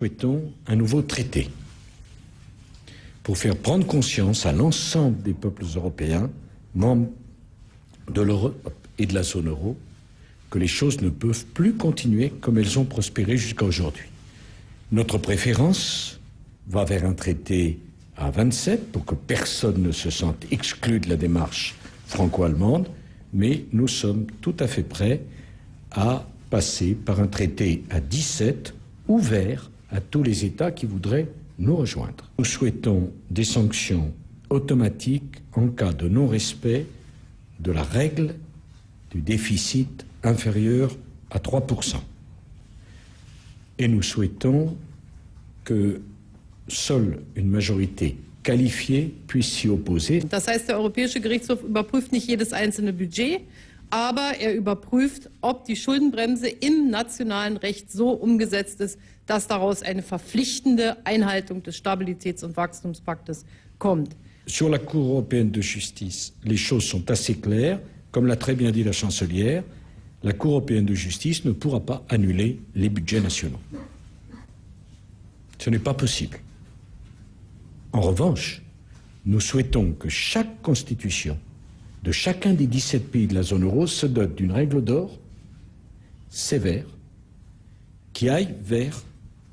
Souhaitons un nouveau traité pour faire prendre conscience à l'ensemble des peuples européens, membres de l'Europe et de la zone euro, que les choses ne peuvent plus continuer comme elles ont prospéré jusqu'à aujourd'hui. Notre préférence va vers un traité à 27 pour que personne ne se sente exclu de la démarche franco-allemande, mais nous sommes tout à fait prêts à passer par un traité à 17 ouvert à tous les États qui voudraient nous rejoindre. Nous souhaitons des sanctions automatiques en cas de non-respect de la règle du déficit inférieur à 3%. Et nous souhaitons que seule une majorité qualifiée puisse s'y opposer. Das heißt, der Europäische Gerichtshof überprüft nicht jedes einzelne Budget, aber er überprüft, ob die Schuldenbremse im nationalen Recht so umgesetzt ist, dass daraus eine verpflichtende Einhaltung des Stabilitäts- und Wachstumspaktes kommt. Sur la Cour européenne de justice, les choses sont assez claires. Comme l'a très bien dit la chancelière, la Cour européenne de justice ne pourra pas annuler les budgets nationaux. Ce n'est pas possible. En revanche, nous souhaitons que chaque constitution de chacun des 17 pays de la zone euro se dote d'une règle d'or sévère qui aille vers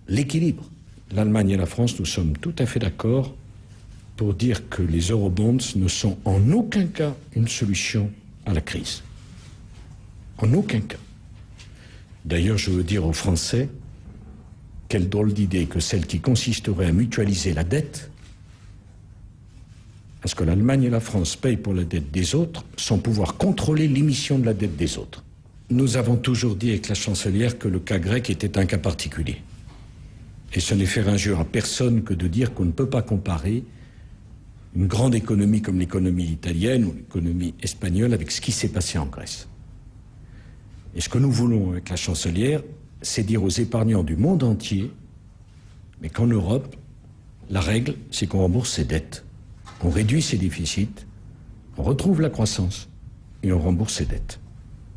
l'équilibre. L'Allemagne et la France, nous sommes tout à fait d'accord pour dire que les eurobonds ne sont en aucun cas une solution à la crise. En aucun cas. D'ailleurs, je veux dire aux Français, quelle drôle d'idée que celle qui consisterait à mutualiser la dette, parce que l'Allemagne et la France payent pour la dette des autres sans pouvoir contrôler l'émission de la dette des autres. Nous avons toujours dit avec la chancelière que le cas grec était un cas particulier. Et ce n'est faire injure à personne que de dire qu'on ne peut pas comparer une grande économie comme l'économie italienne ou l'économie espagnole avec ce qui s'est passé en Grèce. Et ce que nous voulons avec la chancelière, c'est dire aux épargnants du monde entier, mais qu'en Europe, la règle, c'est qu'on rembourse ses dettes. On réduit ses déficits, on retrouve la croissance et on rembourse ses dettes.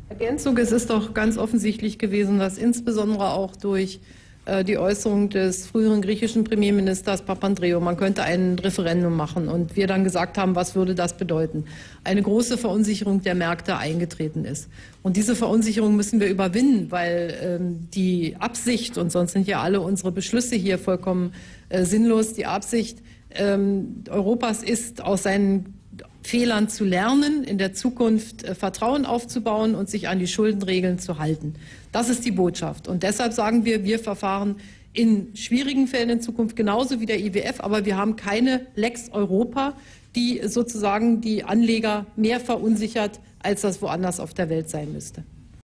Ergänzung, es ist doch ganz offensichtlich gewesen, dass insbesondere auch durch die Äußerung des früheren griechischen Premierministers Papandreou, man könnte ein Referendum machen, und wir dann gesagt haben, was würde das bedeuten, eine große Verunsicherung der Märkte eingetreten ist. Und diese Verunsicherung müssen wir überwinden, weil die Absicht, und sonst sind ja alle unsere Beschlüsse hier vollkommen sinnlos, die Absicht Europas ist, aus seinen Fehlern zu lernen, in der Zukunft Vertrauen aufzubauen und sich an die Schuldenregeln zu halten. Das ist die Botschaft. Und deshalb sagen wir, wir verfahren in schwierigen Fällen in Zukunft genauso wie der IWF, aber wir haben keine Lex Europa, die sozusagen die Anleger mehr verunsichert, als das woanders auf der Welt sein müsste.